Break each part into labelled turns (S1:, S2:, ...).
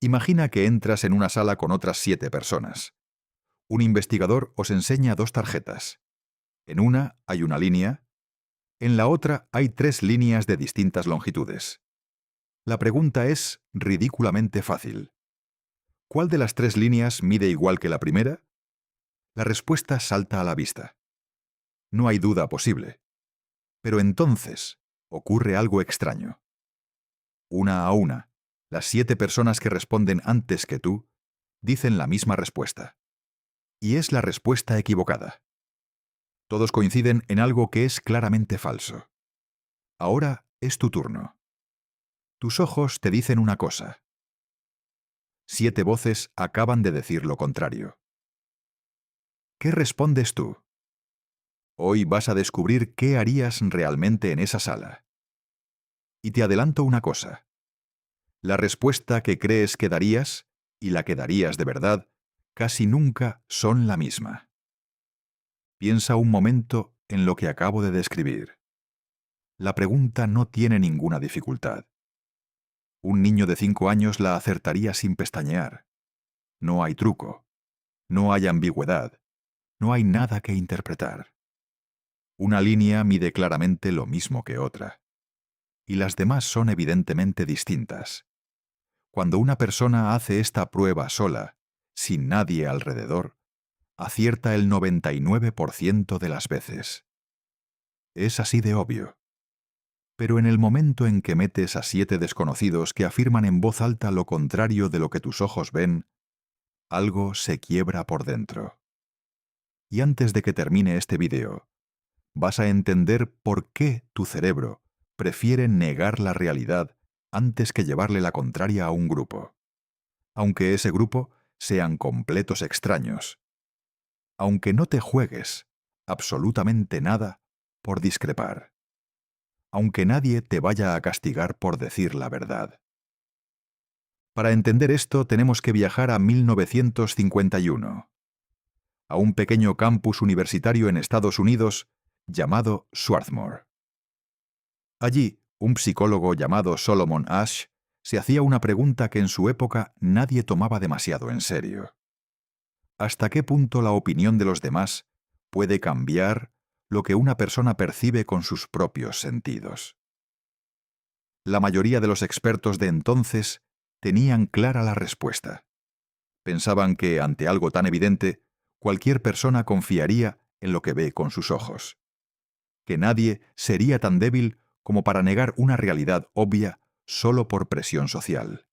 S1: Imagina que entras en una sala con otras 7 personas. Un investigador os enseña 2 tarjetas. En una hay una línea, en la otra hay 3 líneas de distintas longitudes. La pregunta es ridículamente fácil. ¿Cuál de las 3 líneas mide igual que la primera? La respuesta salta a la vista. No hay duda posible. Pero entonces ocurre algo extraño. Una a una, las 7 personas que responden antes que tú dicen la misma respuesta. Y es la respuesta equivocada. Todos coinciden en algo que es claramente falso. Ahora es tu turno. Tus ojos te dicen una cosa. 7 voces acaban de decir lo contrario. ¿Qué respondes tú? Hoy vas a descubrir qué harías realmente en esa sala. Y te adelanto una cosa. La respuesta que crees que darías y la que darías de verdad casi nunca son la misma. Piensa un momento en lo que acabo de describir. La pregunta no tiene ninguna dificultad. Un niño de 5 años la acertaría sin pestañear. No hay truco. No hay ambigüedad. No hay nada que interpretar. Una línea mide claramente lo mismo que otra. Y las demás son evidentemente distintas. Cuando una persona hace esta prueba sola, sin nadie alrededor, acierta el 99% de las veces. Es así de obvio. Pero en el momento en que metes a 7 desconocidos que afirman en voz alta lo contrario de lo que tus ojos ven, algo se quiebra por dentro. Y antes de que termine este vídeo, vas a entender por qué tu cerebro prefiere negar la realidad antes que llevarle la contraria a un grupo. Aunque ese grupo sean completos extraños. Aunque no te juegues absolutamente nada por discrepar. Aunque nadie te vaya a castigar por decir la verdad. Para entender esto tenemos que viajar a 1951, a un pequeño campus universitario en Estados Unidos llamado Swarthmore. Allí, un psicólogo llamado Solomon Asch se hacía una pregunta que en su época nadie tomaba demasiado en serio. ¿Hasta qué punto la opinión de los demás puede cambiar lo que una persona percibe con sus propios sentidos? La mayoría de los expertos de entonces tenían clara la respuesta. Pensaban que, ante algo tan evidente, cualquier persona confiaría en lo que ve con sus ojos. Que nadie sería tan débil como para negar una realidad obvia solo por presión social.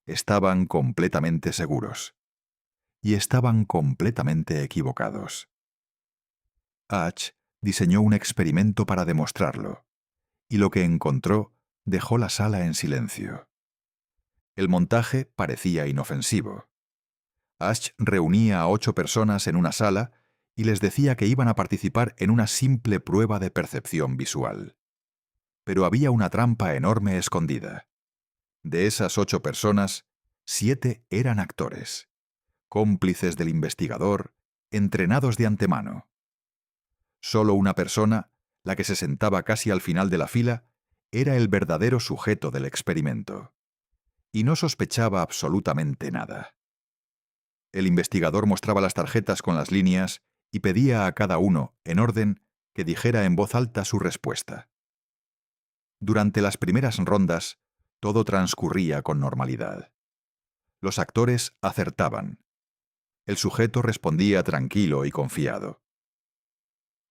S1: Estaban completamente seguros. Y estaban completamente equivocados. Asch diseñó un experimento para demostrarlo, y lo que encontró dejó la sala en silencio. El montaje parecía inofensivo. Asch reunía a 8 personas en una sala y les decía que iban a participar en una simple prueba de percepción visual. Pero había una trampa enorme escondida. De esas 8 personas, 7 eran actores, cómplices del investigador, entrenados de antemano. Solo una persona, la que se sentaba casi al final de la fila, era el verdadero sujeto del experimento. Y no sospechaba absolutamente nada. El investigador mostraba las tarjetas con las líneas y pedía a cada uno, en orden, que dijera en voz alta su respuesta. Durante las primeras rondas, todo transcurría con normalidad. Los actores acertaban. El sujeto respondía tranquilo y confiado.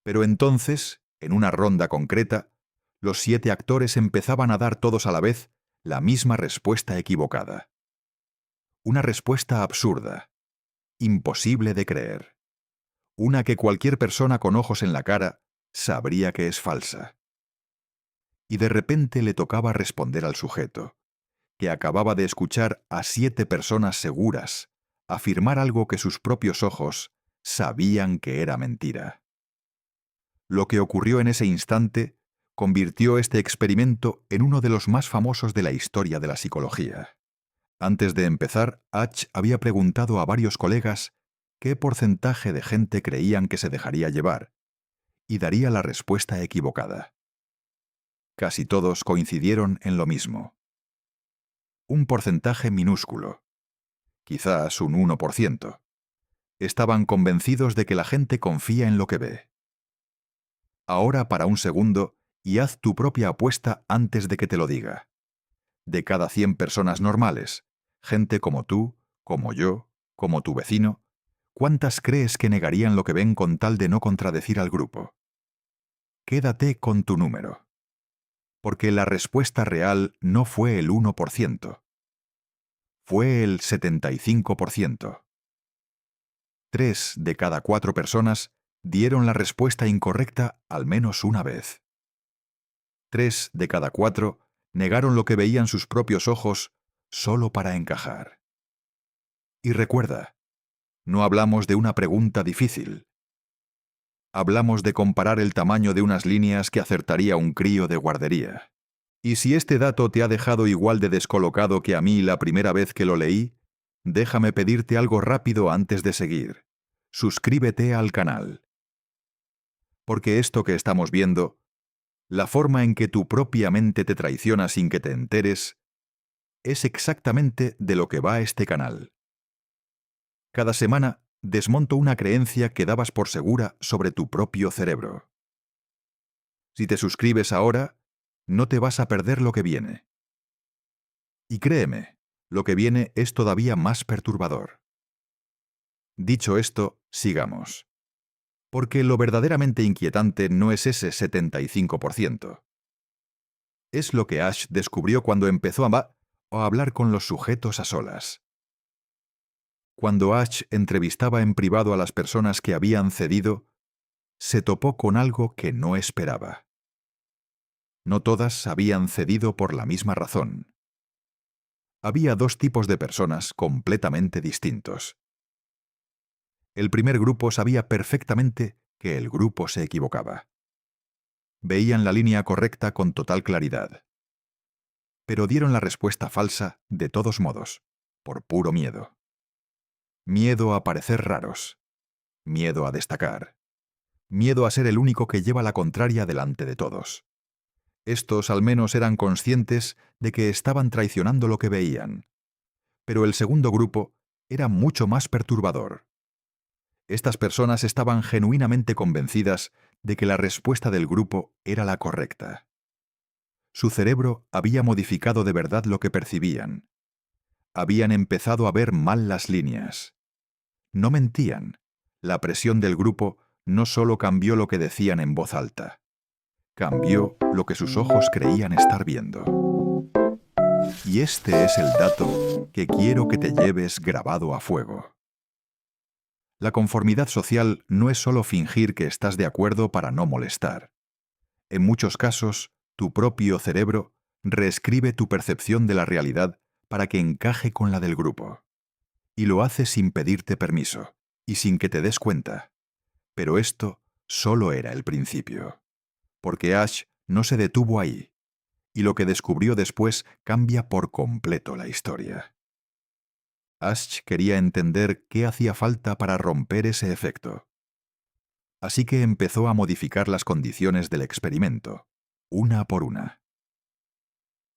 S1: Pero entonces, en una ronda concreta, los 7 actores empezaban a dar todos a la vez la misma respuesta equivocada. Una respuesta absurda, imposible de creer. Una que cualquier persona con ojos en la cara sabría que es falsa. Y de repente le tocaba responder al sujeto, que acababa de escuchar a 7 personas seguras afirmar algo que sus propios ojos sabían que era mentira. Lo que ocurrió en ese instante convirtió este experimento en uno de los más famosos de la historia de la psicología. Antes de empezar, Asch había preguntado a varios colegas qué porcentaje de gente creían que se dejaría llevar, y daría la respuesta equivocada. Casi todos coincidieron en lo mismo. Un porcentaje minúsculo, quizás un 1%. Estaban convencidos de que la gente confía en lo que ve. Ahora para un segundo y haz tu propia apuesta antes de que te lo diga. De cada 100 personas normales, gente como tú, como yo, como tu vecino, ¿cuántas crees que negarían lo que ven con tal de no contradecir al grupo? Quédate con tu número. Porque la respuesta real no fue el 1%, fue el 75%. 3 de cada 4 personas dieron la respuesta incorrecta al menos una vez. 3 de cada 4 negaron lo que veían sus propios ojos solo para encajar. Y recuerda, no hablamos de una pregunta difícil. Hablamos de comparar el tamaño de unas líneas que acertaría un crío de guardería. Y si este dato te ha dejado igual de descolocado que a mí la primera vez que lo leí, déjame pedirte algo rápido antes de seguir. Suscríbete al canal. Porque esto que estamos viendo, la forma en que tu propia mente te traiciona sin que te enteres, es exactamente de lo que va este canal. Cada semana desmonto una creencia que dabas por segura sobre tu propio cerebro. Si te suscribes ahora, no te vas a perder lo que viene. Y créeme, lo que viene es todavía más perturbador. Dicho esto, sigamos. Porque lo verdaderamente inquietante no es ese 75%. Es lo que Ash descubrió cuando empezó a hablar con los sujetos a solas. Cuando Ash entrevistaba en privado a las personas que habían cedido, se topó con algo que no esperaba. No todas habían cedido por la misma razón. Había dos tipos de personas completamente distintos. El primer grupo sabía perfectamente que el grupo se equivocaba. Veían la línea correcta con total claridad. Pero dieron la respuesta falsa de todos modos, por puro miedo. Miedo a parecer raros. Miedo a destacar. Miedo a ser el único que lleva la contraria delante de todos. Estos al menos eran conscientes de que estaban traicionando lo que veían. Pero el segundo grupo era mucho más perturbador. Estas personas estaban genuinamente convencidas de que la respuesta del grupo era la correcta. Su cerebro había modificado de verdad lo que percibían. Habían empezado a ver mal las líneas. No mentían. La presión del grupo no solo cambió lo que decían en voz alta, cambió lo que sus ojos creían estar viendo. Y este es el dato que quiero que te lleves grabado a fuego. La conformidad social no es solo fingir que estás de acuerdo para no molestar. En muchos casos, tu propio cerebro reescribe tu percepción de la realidad para que encaje con la del grupo. Y lo hace sin pedirte permiso, y sin que te des cuenta. Pero esto solo era el principio. Porque Ash no se detuvo ahí, y lo que descubrió después cambia por completo la historia. Ash quería entender qué hacía falta para romper ese efecto. Así que empezó a modificar las condiciones del experimento, una por una.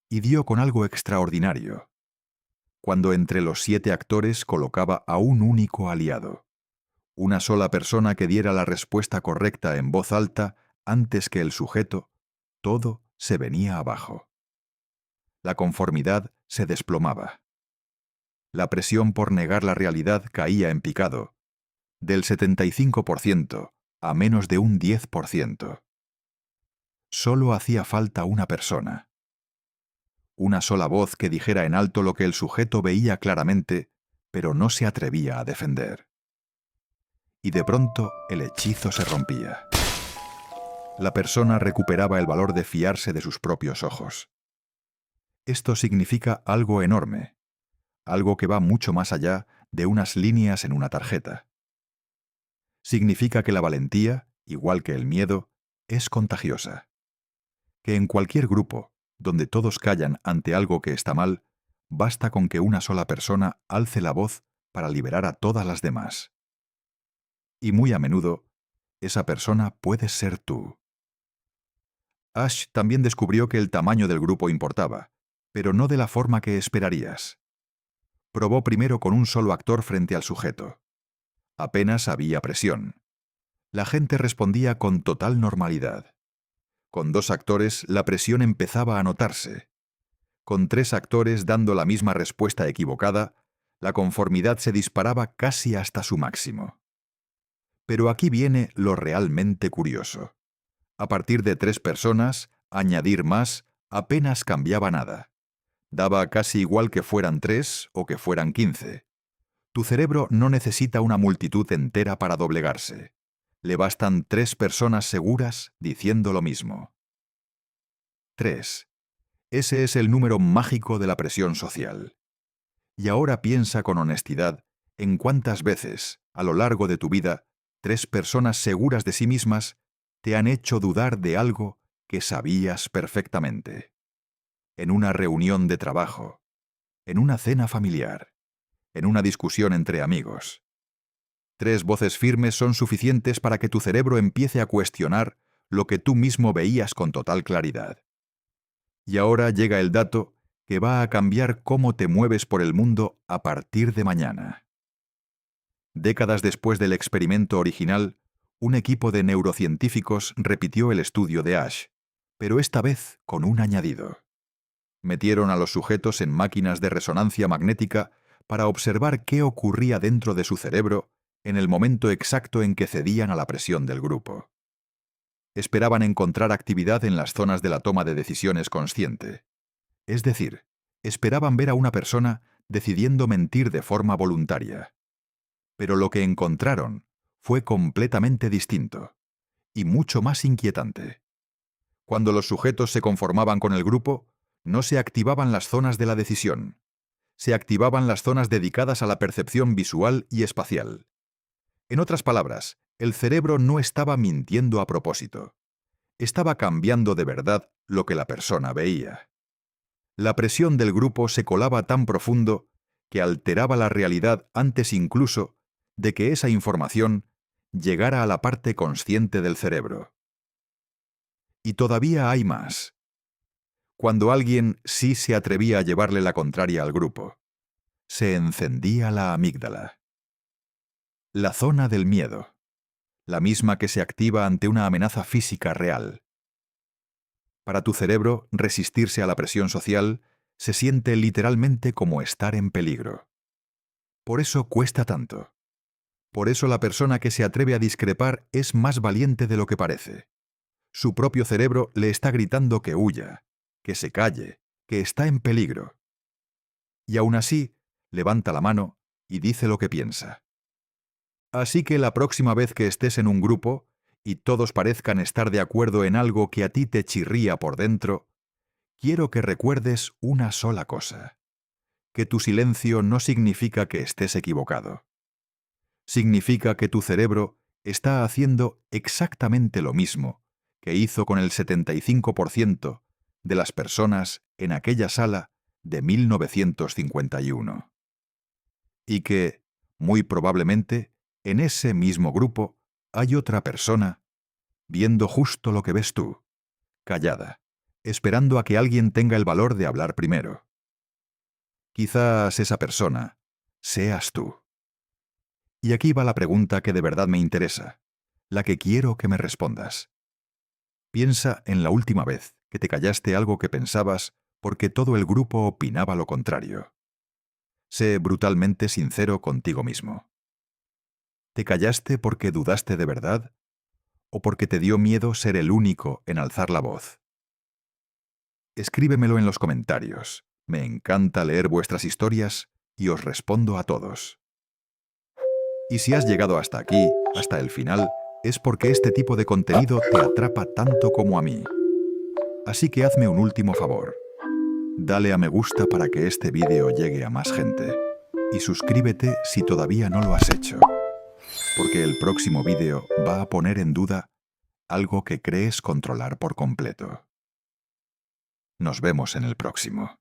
S1: Y dio con algo extraordinario, cuando entre los 7 actores colocaba a un único aliado, una sola persona que diera la respuesta correcta en voz alta antes que el sujeto, todo se venía abajo. La conformidad se desplomaba. La presión por negar la realidad caía en picado, del 75% a menos de un 10%. Solo hacía falta una persona. Una sola voz que dijera en alto lo que el sujeto veía claramente, pero no se atrevía a defender. Y de pronto el hechizo se rompía. La persona recuperaba el valor de fiarse de sus propios ojos. Esto significa algo enorme, algo que va mucho más allá de unas líneas en una tarjeta. Significa que la valentía, igual que el miedo, es contagiosa. Que en cualquier grupo, donde todos callan ante algo que está mal, basta con que una sola persona alce la voz para liberar a todas las demás. Y muy a menudo, esa persona puedes ser tú. Ash también descubrió que el tamaño del grupo importaba, pero no de la forma que esperarías. Probó primero con un solo actor frente al sujeto. Apenas había presión. La gente respondía con total normalidad. Con 2 actores, la presión empezaba a notarse. Con 3 actores dando la misma respuesta equivocada, la conformidad se disparaba casi hasta su máximo. Pero aquí viene lo realmente curioso. A partir de 3 personas, añadir más apenas cambiaba nada. Daba casi igual que fueran 3 o que fueran 15. Tu cerebro no necesita una multitud entera para doblegarse. Le bastan 3 personas seguras diciendo lo mismo. 3. Ese es el número mágico de la presión social. Y ahora piensa con honestidad en cuántas veces, a lo largo de tu vida, 3 personas seguras de sí mismas te han hecho dudar de algo que sabías perfectamente. En una reunión de trabajo, en una cena familiar, en una discusión entre amigos. 3 voces firmes son suficientes para que tu cerebro empiece a cuestionar lo que tú mismo veías con total claridad. Y ahora llega el dato que va a cambiar cómo te mueves por el mundo a partir de mañana. Décadas después del experimento original, un equipo de neurocientíficos repitió el estudio de Ash, pero esta vez con un añadido. Metieron a los sujetos en máquinas de resonancia magnética para observar qué ocurría dentro de su cerebro en el momento exacto en que cedían a la presión del grupo. Esperaban encontrar actividad en las zonas de la toma de decisiones consciente. Es decir, esperaban ver a una persona decidiendo mentir de forma voluntaria. Pero lo que encontraron fue completamente distinto y mucho más inquietante. Cuando los sujetos se conformaban con el grupo, no se activaban las zonas de la decisión. Se activaban las zonas dedicadas a la percepción visual y espacial. En otras palabras, el cerebro no estaba mintiendo a propósito. Estaba cambiando de verdad lo que la persona veía. La presión del grupo se colaba tan profundo que alteraba la realidad antes incluso de que esa información llegara a la parte consciente del cerebro. Y todavía hay más. Cuando alguien sí se atrevía a llevarle la contraria al grupo, se encendía la amígdala. La zona del miedo, la misma que se activa ante una amenaza física real. Para tu cerebro, resistirse a la presión social se siente literalmente como estar en peligro. Por eso cuesta tanto. Por eso la persona que se atreve a discrepar es más valiente de lo que parece. Su propio cerebro le está gritando que huya, que se calle, que está en peligro. Y aún así, levanta la mano y dice lo que piensa. Así que la próxima vez que estés en un grupo y todos parezcan estar de acuerdo en algo que a ti te chirría por dentro, quiero que recuerdes una sola cosa: que tu silencio no significa que estés equivocado. Significa que tu cerebro está haciendo exactamente lo mismo que hizo con el 75% de las personas en aquella sala de 1951. Y que, muy probablemente, en ese mismo grupo hay otra persona viendo justo lo que ves tú, callada, esperando a que alguien tenga el valor de hablar primero. Quizás esa persona seas tú. Y aquí va la pregunta que de verdad me interesa, la que quiero que me respondas. Piensa en la última vez que te callaste algo que pensabas porque todo el grupo opinaba lo contrario. Sé brutalmente sincero contigo mismo. ¿Te callaste porque dudaste de verdad o porque te dio miedo ser el único en alzar la voz? Escríbemelo en los comentarios. Me encanta leer vuestras historias y os respondo a todos. Y si has llegado hasta aquí, hasta el final, es porque este tipo de contenido te atrapa tanto como a mí. Así que hazme un último favor. Dale a me gusta para que este vídeo llegue a más gente. Y suscríbete si todavía no lo has hecho. Porque el próximo vídeo va a poner en duda algo que crees controlar por completo. Nos vemos en el próximo.